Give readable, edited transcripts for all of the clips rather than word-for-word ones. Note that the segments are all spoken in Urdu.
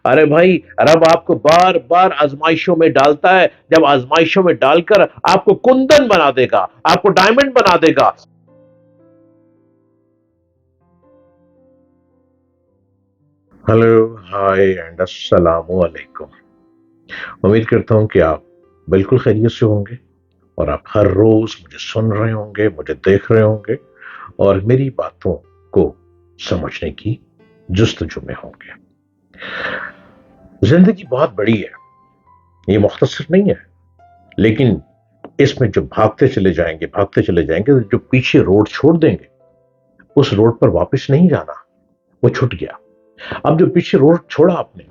ارے بھائی، رب آپ کو بار بار آزمائشوں میں ڈالتا ہے، جب آزمائشوں میں ڈال کر آپ کو کندن بنا دے گا، آپ کو ڈائمنڈ بنا دے گا۔ ہلو، ہائے اینڈ السلام علیکم۔ امید کرتا ہوں کہ آپ بالکل خیریت سے ہوں گے، اور آپ ہر روز مجھے سن رہے ہوں گے، مجھے دیکھ رہے ہوں گے، اور میری باتوں کو سمجھنے کی جستجو میں ہوں گے۔ زندگی بہت بڑی ہے، یہ مختصر نہیں ہے، لیکن اس میں جو بھاگتے چلے جائیں گے، جو پیچھے روڈ چھوڑ دیں گے، اس روڈ پر واپس نہیں جانا، وہ چھٹ گیا۔ اب جو پیچھے روڈ چھوڑا آپ نے،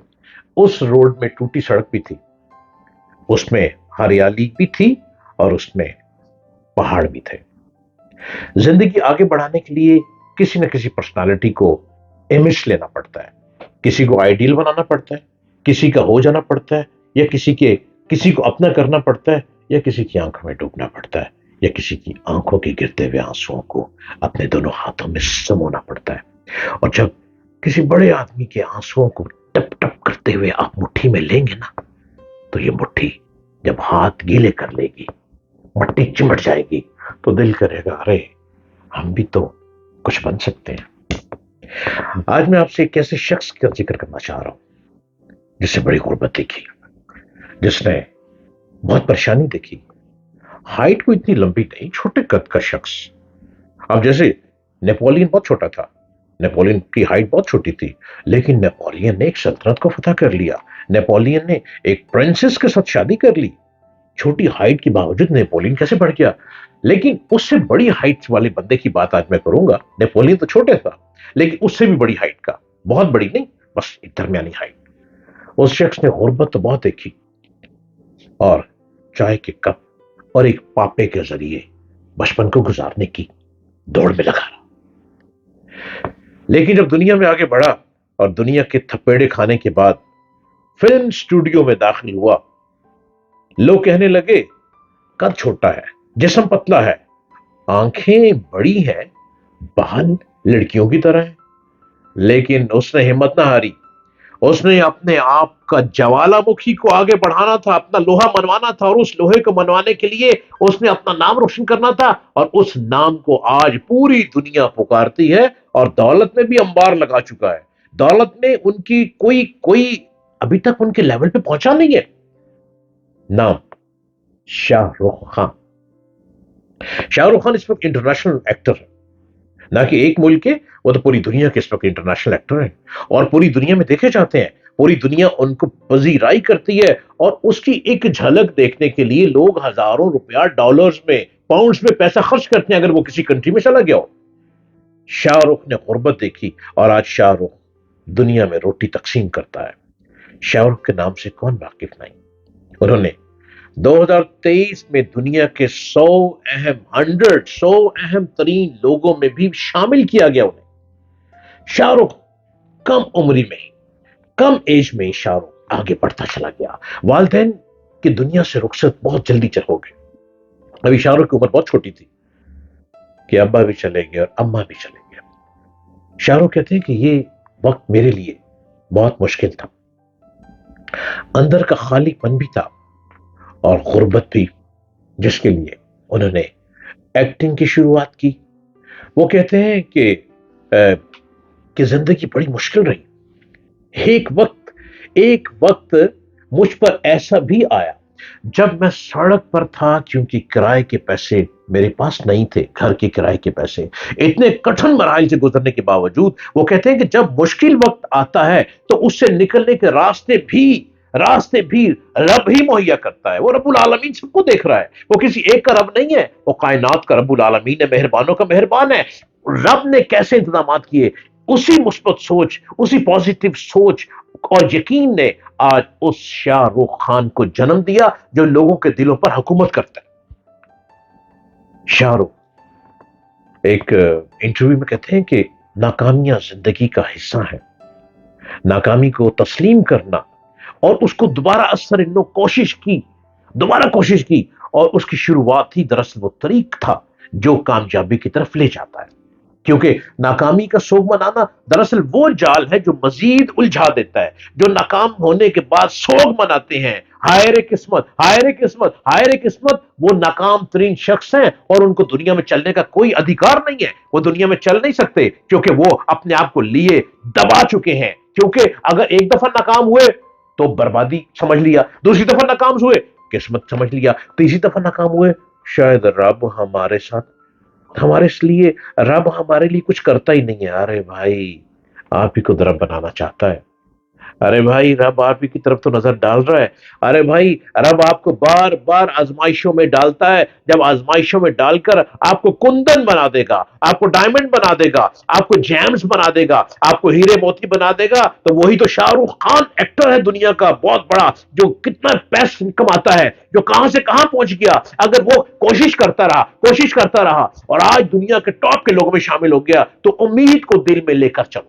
اس روڈ میں ٹوٹی سڑک بھی تھی، اس میں ہریالی بھی تھی، اور اس میں پہاڑ بھی تھے۔ زندگی آگے بڑھانے کے لیے کسی نہ کسی پرسنالٹی کو امیج لینا پڑتا ہے، کسی کو آئیڈیل بنانا پڑتا ہے، کسی کا ہو جانا پڑتا ہے، یا کسی کو اپنا کرنا پڑتا ہے، یا کسی کی آنکھوں میں ڈوبنا پڑتا ہے، یا کسی کی آنکھوں کے گرتے ہوئے آنسوؤں کو اپنے دونوں ہاتھوں میں سمونا پڑتا ہے۔ اور جب کسی بڑے آدمی کے آنسوؤں کو ٹپ ٹپ کرتے ہوئے آپ مٹھی میں لیں گے نا، تو یہ مٹھی جب ہاتھ گیلے کر لے گی، مٹی چمٹ جائے گی، تو دل کرے گا ارے ہم بھی تو کچھ بن سکتے ہیں۔ آج میں آپ سے ایک ایسے شخص کا ذکر کرنا چاہ رہا ہوں جس سے بڑی غربت دیکھی، جس نے بہت پریشانی دیکھی۔ ہائٹ کو اتنی لمبی نہیں، چھوٹے قد کا شخص۔ اب جیسے نیپولین بہت چھوٹا تھا، نیپولین کی ہائٹ بہت چھوٹی تھی، لیکن نیپولین نے ایک سلطنت کو فتح کر لیا، نیپولین نے ایک پرنسس کے ساتھ شادی کر لی۔ چھوٹی ہائٹ کے باوجود نیپولین کیسے بڑھ گیا؟ لیکن اس سے بڑی ہائٹ والے بندے کی بات آج میں کروں گا۔ نیپولین تو چھوٹے تھا، لیکن اس سے بھی بڑی ہائٹ کا، بہت بڑی نہیں، بس ایک درمیانی ہائٹ۔ اس شخص نے غربت تو بہت دیکھی، اور چائے کے کپ اور ایک پاپے کے ذریعے بچپن کو گزارنے کی دوڑ میں لگا رہا۔ لیکن جب دنیا میں آگے بڑھا اور دنیا کے تھپیڑے کھانے کے بعد فلم اسٹوڈیو میں داخل ہوا، لوگ کہنے لگے قد چھوٹا ہے، جسم پتلا ہے، آنکھیں بڑی ہیں، بال لڑکیوں کی طرح ہیں۔ لیکن اس نے ہمت نہ ہاری، اس نے اپنے آپ کا جوالا مکھی کو آگے بڑھانا تھا، اپنا لوہا منوانا تھا، اور اس لوہے کو منوانے کے لیے اس نے اپنا نام روشن کرنا تھا، اور اس نام کو آج پوری دنیا پکارتی ہے، اور دولت میں بھی انبار لگا چکا ہے۔ دولت میں ان کی کوئی ابھی تک ان کے لیول پہ پہنچا نہیں ہے۔ نام شاہ رخ خان۔ شاہ رخ خان اس وقت انٹرنیشنل ایکٹر ہے، نہ کہ ایک ملک کے، وہ تو پوری دنیا کے اس وقت انٹرنیشنل ایکٹر ہیں، اور پوری دنیا میں دیکھے جاتے ہیں، پوری دنیا ان کو پذیرائی کرتی ہے، اور اس کی ایک جھلک دیکھنے کے لیے لوگ ہزاروں روپیہ ڈالرز میں، پاؤنڈز میں پیسہ خرچ کرتے ہیں اگر وہ کسی کنٹری میں چلا گیا ہو۔ شاہ رخ نے غربت دیکھی، اور آج شاہ رخ دنیا میں روٹی تقسیم کرتا ہے۔ شاہ رخ کے نام سے کون واقف نہیں؟ انہوں نے 2023 میں دنیا کے 100 اہم ترین لوگوں میں بھی شامل کیا گیا انہیں۔ شاہ رخ کم عمری میں، کم ایج میں شاہ رخ آگے بڑھتا چلا گیا۔ والدین کی دنیا سے رخصت بہت جلدی ہو گئے۔ ابھی شاہ رخ کی عمر بہت چھوٹی تھی کہ ابا بھی چلے گئے اور اماں بھی چلے گئے۔ شاہ رخ کہتے ہیں کہ یہ وقت میرے لیے بہت مشکل تھا، اندر کا خالی پن بھی تھا، اور غربت بھی، جس کے لیے انہوں نے ایکٹنگ کی شروعات کی۔ وہ کہتے ہیں کہ زندگی بڑی مشکل رہی۔ ایک وقت مجھ پر ایسا بھی آیا جب میں سڑک پر تھا، کیونکہ کرائے کے پیسے میرے پاس نہیں تھے، گھر کے کرائے کے پیسے۔ اتنے کٹھن مراحل سے گزرنے کے باوجود وہ کہتے ہیں کہ جب مشکل وقت آتا ہے تو اس سے نکلنے کے راستے بھی رب ہی مہیا کرتا ہے۔ وہ رب العالمین سب کو دیکھ رہا ہے، وہ کسی ایک کا رب نہیں ہے، وہ کائنات کا رب العالمین ہے، مہربانوں کا مہربان ہے۔ رب نے کیسے انتظامات کیے، اسی مثبت سوچ، اسی پازیٹو سوچ اور یقین نے آج اس شاہ رخ خان کو جنم دیا جو لوگوں کے دلوں پر حکومت کرتا ہے۔ شاہ رخ ایک انٹرویو میں کہتے ہیں کہ ناکامیاں زندگی کا حصہ ہیں، ناکامی کو تسلیم کرنا اور اس کو دوبارہ کوشش کی، اور اس کی شروعات ہی دراصل وہ طریق تھا جو کامیابی کی طرف لے جاتا ہے۔ کیونکہ ناکامی کا سوگ منانا دراصل وہ جال ہے جو مزید الجھا دیتا ہے. جو ناکام ہونے کے بعد سوگ مناتے ہیں، ہائے رے قسمت، ہائے رے قسمت، ہائے رے قسمت، وہ ناکام ترین شخص ہیں اور ان کو دنیا میں چلنے کا کوئی ادھیکار نہیں ہے. وہ دنیا میں چل نہیں سکتے کیونکہ وہ اپنے آپ کو لیے دبا چکے ہیں. کیونکہ اگر ایک دفعہ ناکام ہوئے تو بربادی سمجھ لیا، دوسری دفعہ ناکام ہوئے قسمت سمجھ لیا، تیسری دفعہ ناکام ہوئے شاید رب ہمارے ساتھ، ہمارے اس لیے رب ہمارے لیے کچھ کرتا ہی نہیں ہے. ارے بھائی آپ ہی کو رب بنانا چاہتا ہے. ارے بھائی رب آپ ہی کی طرف تو نظر ڈال رہا ہے. ارے بھائی رب آپ کو بار بار آزمائشوں میں ڈالتا ہے. جب آزمائشوں میں ڈال کر آپ کو کندن بنا دے گا، آپ کو ڈائمنڈ بنا دے گا، آپ کو جیمز بنا دے گا، آپ کو ہیرے موتی بنا دے گا، تو وہی تو شاہ رخ خان ایکٹر ہے دنیا کا بہت بڑا، جو کتنا پیسہ کماتا ہے، جو کہاں سے کہاں پہنچ گیا. اگر وہ کوشش کرتا رہا، کوشش کرتا رہا اور آج دنیا کے ٹاپ کے لوگوں میں شامل ہو گیا، تو امید کو دل میں لے کر چلو،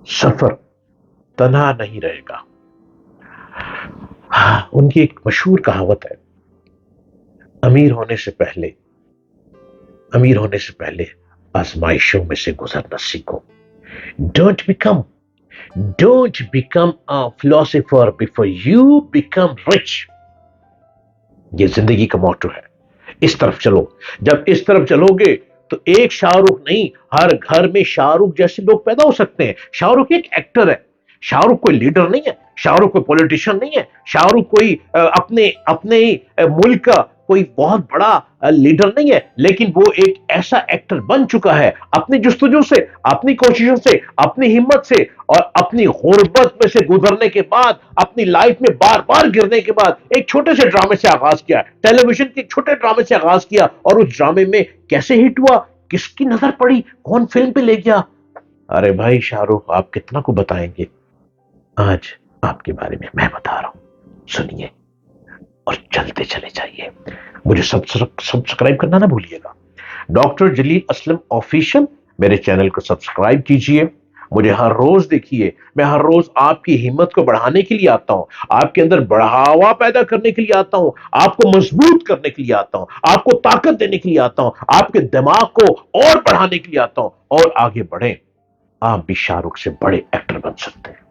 سفر تنہا نہیں رہے گا. ان کی ایک مشہور کہاوت ہے، امیر ہونے سے پہلے، امیر ہونے سے پہلے آزمائشوں میں سے گزرنا سیکھو. Don't become don't become philosopher before you become rich. یہ زندگی کا موٹو ہے. اس طرف چلو. جب اس طرف چلو گے تو ایک شاہ رخ نہیں، ہر گھر میں شاہ رخ جیسے لوگ پیدا ہو سکتے ہیں. شاہ رخ ایک ایکٹر ہے، شاہ رخ کوئی لیڈر نہیں ہے، شاہ رخ کوئی پولیٹیشین نہیں ہے، شاہ رخ کوئی اپنے اپنے ملک کا کوئی بہت بڑا لیڈر نہیں ہے، لیکن وہ ایک ایسا ایکٹر بن چکا ہے اپنی جستجو سے، اپنی کوششوں سے، اپنی ہمت سے اور اپنی غربت میں سے گزرنے کے بعد، اپنی لائف میں بار بار گرنے کے بعد ایک چھوٹے سے ڈرامے سے آغاز کیا، ٹیلی ویژن کے ایک چھوٹے ڈرامے سے آغاز کیا، اور اس ڈرامے میں کیسے ہٹ ہوا، کس کی نظر پڑی، کون فلم پہ لے گیا. ارے بھائی شاہ رخ آپ کتنا کو بتائیں گے، آج آپ کے بارے میں بتا رہا ہوں، سنیے اور چلتے چلے جائیے. مجھے سبسکرائب کرنا نہ بھولیے گا. ڈاکٹر جلیل اسلم آفیشل میرے چینل کو سبسکرائب کیجئے. مجھے ہر روز دیکھیے. میں ہر روز آپ کی ہمت کو بڑھانے کے لیے آتا ہوں، آپ کے اندر بڑھاوا پیدا کرنے کے لیے آتا ہوں، آپ کو مضبوط کرنے کے لیے آتا ہوں، آپ کو طاقت دینے کے لیے آتا ہوں، آپ کے دماغ کو اور بڑھانے کے لیے آتا ہوں. اور آگے بڑھیں، آپ بھی شاہ رخ سے بڑے ایکٹر بن سکتے ہیں.